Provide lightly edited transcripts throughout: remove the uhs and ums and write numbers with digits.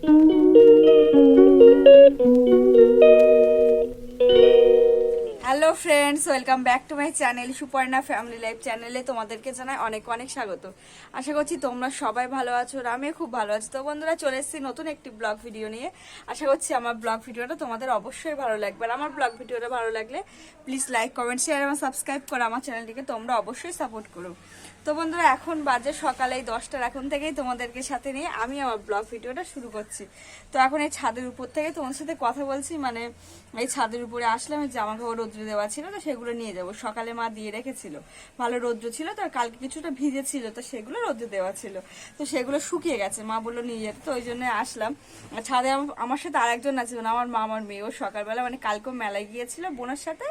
Hello friends, welcome back to my channel Suparna family life চ্যানেলে তোমাদেরকে জানাই অনেক অনেক স্বাগত। আশা করছি তোমরা সবাই ভালো আছো আর আমিও খুব ভালো আছি। তো বন্ধুরা, চলে এসেছি নতুন একটি ব্লগ ভিডিও নিয়ে। আশা করছি আমার ব্লগ ভিডিওটা তোমাদের অবশ্যই ভালো লাগবে। আর আমার ব্লগ ভিডিওটা ভালো লাগলে প্লিজ লাইক, কমেন্ট, শেয়ার এবং সাবস্ক্রাইব করো আমার চ্যানেলটিকে। তোমরা অবশ্যই সাপোর্ট করো। তো বন্ধুরা, এখন বাজে সকালে 10টার। এখন থেকেই তোমাদেরকে সাথে নিয়ে আমি আমার ব্লগ ভিডিওটা শুরু করছি। তো এখন এই ছাদের উপর থেকে তোমার সাথে কথা বলছি, মানে এই ছাদের উপরে আসলাম। জামা কাপড় রৌদ্রে দেওয়া ছিল, তো সেগুলো নিয়ে যাব। সকালে মা দিয়ে রেখেছিল, ভালো রৌদ্র ছিল তো, আর কালকে কিছুটা ভিজে ছিল, তো সেগুলো রৌদ্রে দেওয়া ছিল, তো সেগুলো শুকিয়ে গেছে। মা বললো নিয়ে যেতে, তো ওই জন্য আসলাম। আর ছাদে আমার সাথে আরেকজন আছে, মানে আমার মা, আমার মেয়ে। ও সকালবেলা, মানে কালকেও মেলায় গিয়েছিল বোনের সাথে,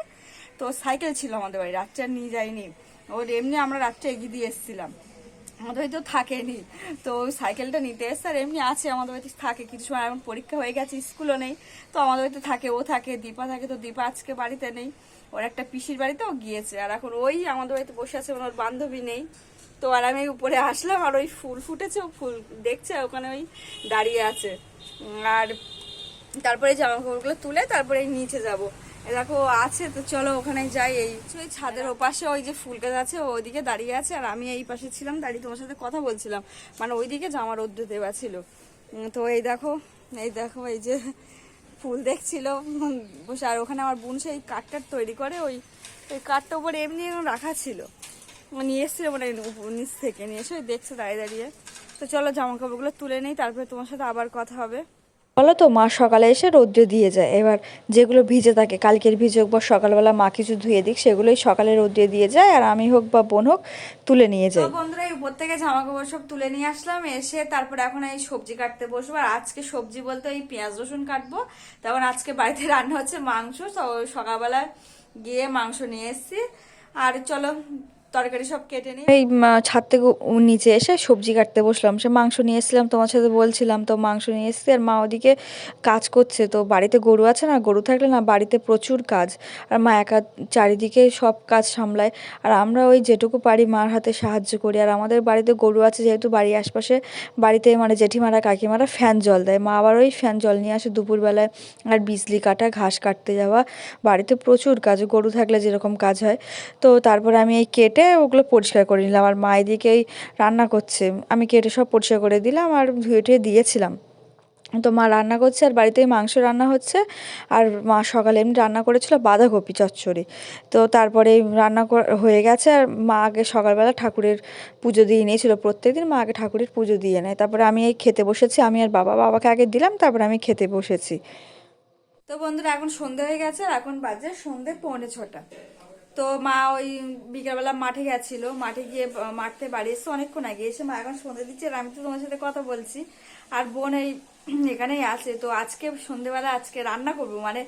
তো সাইকেল ছিল আমাদের বাড়ি, রাত্রে আর নিয়ে যাইনি। ওর এমনি আমরা রাত্রে এগিয়ে দিয়ে এসেছিলাম, আমাদের হয়তো থাকেনি, তো ওই সাইকেলটা নিতে এসছে। আর এমনি আছে আমাদের বাড়িতে থাকে, কিছু সময় এখন পরীক্ষা হয়ে গেছে, স্কুলও নেই, তো আমাদের বাড়িতে থাকে, ও থাকে, দীপা থাকে। তো দীপা আজকে বাড়িতে নেই, ওর একটা পিসির বাড়িতে ও গিয়েছে। আর এখন ওই আমাদের বাড়িতে বসে আছে, ওর বান্ধবী নেই। তো আর আমি উপরে আসলাম, আর ওই ফুল ফুটেছে, ও ফুল দেখছে, ওখানে ওই দাঁড়িয়ে আছে। আর তারপরে জামা কাপড়গুলো তুলে তারপরে নিচে যাবো। দেখো আছে, তো চলো ওখানে যাই। এই ছাদের ওপাশে ওই যে ফুল গাছ আছে, ওইদিকে দাঁড়িয়ে আছে, আর আমি এই পাশে ছিলাম দাঁড়িয়ে, তোমার সাথে কথা বলছিলাম, মানে ওইদিকে জামা রোদ্র দেওয়া ছিল। তো এই দেখো, এই যে ফুল দেখছিল বসে। আর ওখানে আমার বোন সেই কাঠটার তৈরি করে, ওই কাঠটার উপরে এমনি রাখা ছিল, নিয়ে এসছিল, মানে নিচ থেকে নিয়ে এসে দেখছে দাঁড়িয়ে দাঁড়িয়ে। তো চলো জামা কাপড়গুলো তুলে নেই, তারপরে তোমার সাথে আবার কথা হবে। বলো তো, মা সকালে এসে রৌদ্রে দিয়ে যায়। এবার যেগুলো ভিজে থাকে, কালকের ভিজে হোক বা সকালবেলা মা কিছু ধুয়ে দিক, সেগুলোই সকালে রৌদ্রে দিয়ে যায়, আর আমি হোক বা বোন হোক তুলে নিয়ে তো যাই। বন্ধুরা, এই উপর থেকে জামা কাপড় সব তুলে নিয়ে আসলাম, এসে তারপরে এখন এই সবজি কাটতে বসবো। আর আজকে সবজি বলতে এই পেঁয়াজ রসুন কাটবো। তখন আজকে বাড়িতে রান্না হচ্ছে মাংস, তো সকালবেলা গিয়ে মাংস নিয়ে এসেছি। আর চলো তরকারি সব কেটে নিই। এই ছাদ থেকে নিচে এসে সবজি কাটতে বসলাম, সে মাংস নিয়ে এসেছিলাম, তোমার সাথে বলছিলাম, তো মাংস নিয়ে এসেছি। আর মা ওদিকে কাজ করছে, তো বাড়িতে গরু আছে না, গরু থাকলে না বাড়িতে প্রচুর কাজ, আর মা একা চারিদিকে সব কাজ সামলায়। আর আমরা ওই যেটুকু পারি মার হাতে সাহায্য করি। আর আমাদের বাড়িতে গরু আছে যেহেতু, বাড়ির আশপাশে বাড়িতে মানে জেঠিমারা কাকিমারা ফ্যান জল দেয়, মা আবার ওই ফ্যান জল নিয়ে আসে দুপুরবেলায়। আর বিজলি কাটা, ঘাস কাটতে যাওয়া, বাড়িতে প্রচুর কাজ, গরু থাকলে যেরকম কাজ হয়। তো তারপরে আমি এই কেটে ওগুলো পরিষ্কার করে নিলাম, আর মা এদিকে এই রান্না করছে, আমি কেটে সব পরিষ্কার করে দিলাম আর ধুয়ে টুয়ে দিয়েছিলাম। তো মা রান্না করছে, আর বাড়িতেই মাংস রান্না হচ্ছে। আর মা সকালে এমনি রান্না করেছিল বাঁধাকপি চচ্চড়ি। তো তারপরে রান্না হয়ে গেছে। আর মা আগে সকালবেলা ঠাকুরের পুজো দিয়ে নিয়েছিল, প্রত্যেকদিন মা আগে ঠাকুরের পুজো দিয়ে নেয়। তারপরে আমি এই খেতে বসেছি, আমি আর বাবাকে আগে দিলাম, তারপরে আমি খেতে বসেছি। তো বন্ধুরা, এখন সন্ধে হয়ে গেছে, আর এখন বাজে সন্ধে 5:45। তো মা ওই বিকেলবেলা মাঠে গেছিল, মাঠে গিয়ে মাঠে বাড়ি এসে অনেকক্ষণ আগে এসে মা এখন সন্ধে দিচ্ছে, আর আমি তো তোমার সাথে কথা বলছি। আর বোন এই এখানেই আছে। তো আজকে সন্ধেবেলা আজকে রান্না করবো, মানে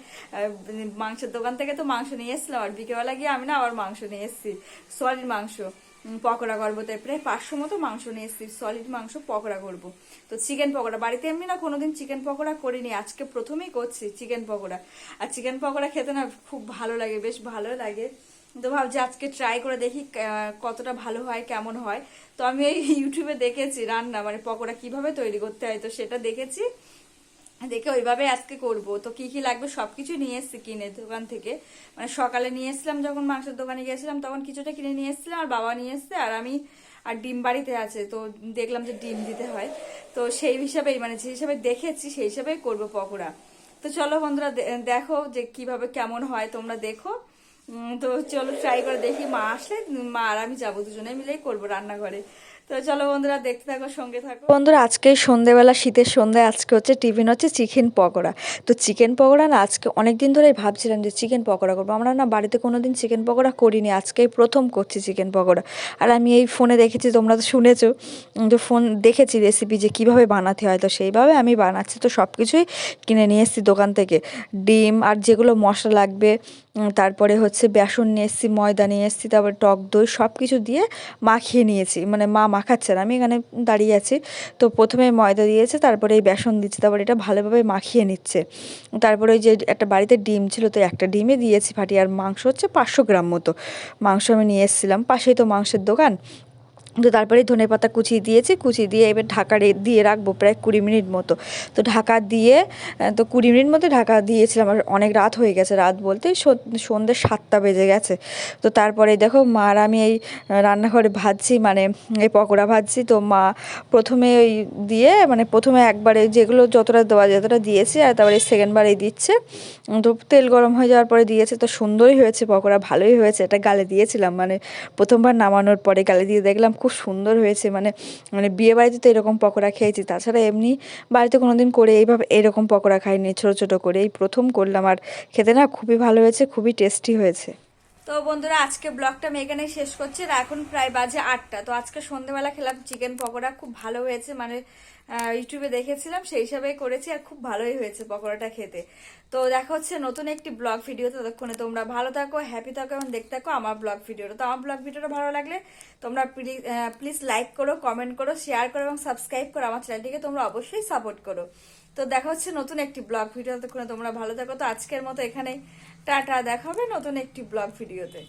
মাংসের দোকান থেকে তো মাংস নিয়ে এসেছিলাম, আর বিকেলবেলা গিয়ে আমি না আবার মাংস নিয়ে এসেছি, সলিড মাংস। পকোড়া করবো, তাই প্রায় 500 মতো মাংস নিয়ে এসেছি, সলিড মাংস পকোড়া করবো। তো চিকেন পকোড়া, বাড়িতে এমনি না কোনোদিন চিকেন পকোড়া করিনি, আজকে প্রথমেই করছি চিকেন পকোড়া। আর চিকেন পকোড়া খেতে না খুব ভালো লাগে, বেশ ভালো লাগে। তো ভাবছি আজকে ট্রাই করে দেখি কতটা ভালো হয়, কেমন হয়। তো আমি এই ইউটিউবে দেখেছি রান্না, মানে পকোড়া কিভাবে তৈরি করতে হয়, তো সেটা দেখেছি, দেখে ওইভাবে আজকে করব। তো কি কি লাগবে সবকিছু নিয়ে এসেছি কিনে দোকান থেকে, মানে সকালে নিয়ে এসেছিলাম যখন মাংসের দোকানে গিয়েছিলাম, তখন কিছুটা কিনে নিয়ে এসেছিলাম, আর বাবা নিয়ে এসছে, আর আমি। আর ডিম বাড়িতে আছে, তো দেখলাম যে ডিম দিতে হয়, তো সেই হিসাবেই, মানে যে হিসাবে দেখেছি সেই হিসাবেই করবো পকোড়া। তো চলো বন্ধুরা, দেখো যে কিভাবে কেমন হয়, তোমরা দেখো। তো চলো ট্রাই করে দেখি, মা আসলে মা আর আমি যাবো, দুজনে মিলেই করবো রান্নাঘরে। তো চলো বন্ধুরা, দেখতে থাকো, সঙ্গে থাকো। বন্ধুরা, আজকে সন্ধেবেলা, শীতের সন্ধ্যায় আজকে হচ্ছে টিফিন হচ্ছে চিকেন পকোড়া। তো চিকেন পকোড়া না আজকে অনেক দিন ধরেই ভাবছিলাম যে চিকেন পকোড়া করবো, আমরা না বাড়িতে কোনো দিন চিকেন পকোড়া করিনি, আজকেই প্রথম করছি চিকেন পকোড়া। আর আমি এই ফোনে দেখেছি, তোমরা তো শুনেছো, তো ফোন দেখেছি রেসিপি যে কীভাবে বানাতে হয়, তো সেইভাবে আমি বানাচ্ছি। তো সব কিছুই কিনে নিয়ে এসেছি দোকান থেকে, ডিম আর যেগুলো মশলা লাগবে, তারপরে হচ্ছে বেসন নিয়ে এসেছি, ময়দা নিয়ে এসেছি, তারপরে টক দই, সব কিছু দিয়ে মাখিয়ে নিয়েছি, মানে মা মাখাচ্ছে আর আমি এখানে দাঁড়িয়ে আছি। তো প্রথমে ময়দা দিয়েছে, তারপরে এই বেসন দিচ্ছে, তারপরে এটা ভালোভাবে মাখিয়ে নিচ্ছে। তারপরে ওই যে একটা বাড়িতে ডিম ছিল, তো একটা ডিমে দিয়েছি ফাটিয়ে। আর মাংস হচ্ছে 500 গ্রাম মতো মাংস আমি নিয়ে এসেছিলাম, পাশেই তো মাংসের দোকান। তো তারপরে ধনেপাতা কুচি দিয়েছি, কুচি দিয়ে এবার ঢাকা দিয়ে রাখবো প্রায় 20 মিনিট মতো। তো ঢাকা দিয়ে তো 20 মিনিট মতো ঢাকা দিয়েছিলাম, আর অনেক রাত হয়ে গেছে, রাত বলতে সন্ধ্যে 7টা বেজে গেছে। তো তারপরে দেখো মা আর আমি এই রান্নাঘরে ভাজছি, মানে এই পকোড়া ভাজছি। তো মা প্রথমে ওই দিয়ে, মানে প্রথমে একবারে যেগুলো যতটা দেওয়া যতটা দিয়েছি, আর তারপরে সেকেন্ডবার এই দিচ্ছে। তো তেল গরম হয়ে যাওয়ার পরে দিয়েছে, তো সুন্দরই হয়েছে পকোড়া, ভালোই হয়েছে। এটা গালে দিয়েছিলাম, মানে প্রথমবার নামানোর পরে গালে দিয়ে দেখলাম খুব সুন্দর হয়েছে। মানে মানে বিয়ে বাড়িতে তো এরকম পকোড়া খেয়েছি, তাছাড়া এমনি বাড়িতে কোনোদিন করে এইভাবে এরকম পকোড়া খাইনি, ছোটো ছোটো করে এই প্রথম করলাম। আর খেতে না খুবই ভালো হয়েছে, খুবই টেস্টি হয়েছে। তো বন্ধুরা, আজকে ব্লগটা আমি এখানেই শেষ করছি। আর এখন প্রায় বাজে 8টা। তো আজকে সন্ধ্যেবেলা খেলাম চিকেন পকোড়া, খুব ভালো হয়েছে। মানে ইউটিউবে দেখেছিলাম, সেই হিসাবেই করেছি, আর খুব ভালোই হয়েছে পকোড়াটা খেতে। তো দেখা হচ্ছে নতুন একটি ব্লগ ভিডিও। ততক্ষণে তোমরা ভালো থাকো, হ্যাপি থাকো এবং দেখতে থাকো আমার ব্লগ ভিডিওটা। তো আমার ব্লগ ভিডিওটা ভালো লাগলে তোমরা প্লিজ লাইক করো, কমেন্ট করো, শেয়ার করো এবং সাবস্ক্রাইব করো। আমার চ্যানেলটিকে তোমরা অবশ্যই সাপোর্ট করো। তো দেখা হচ্ছে নতুন একটি ব্লগ ভিডিও। ততক্ষণে তোমরা ভালো থাকো। তো আজকের মতো এখানেই টাটা, দেখা হবে নতুন একটি ব্লগ ভিডিওতে।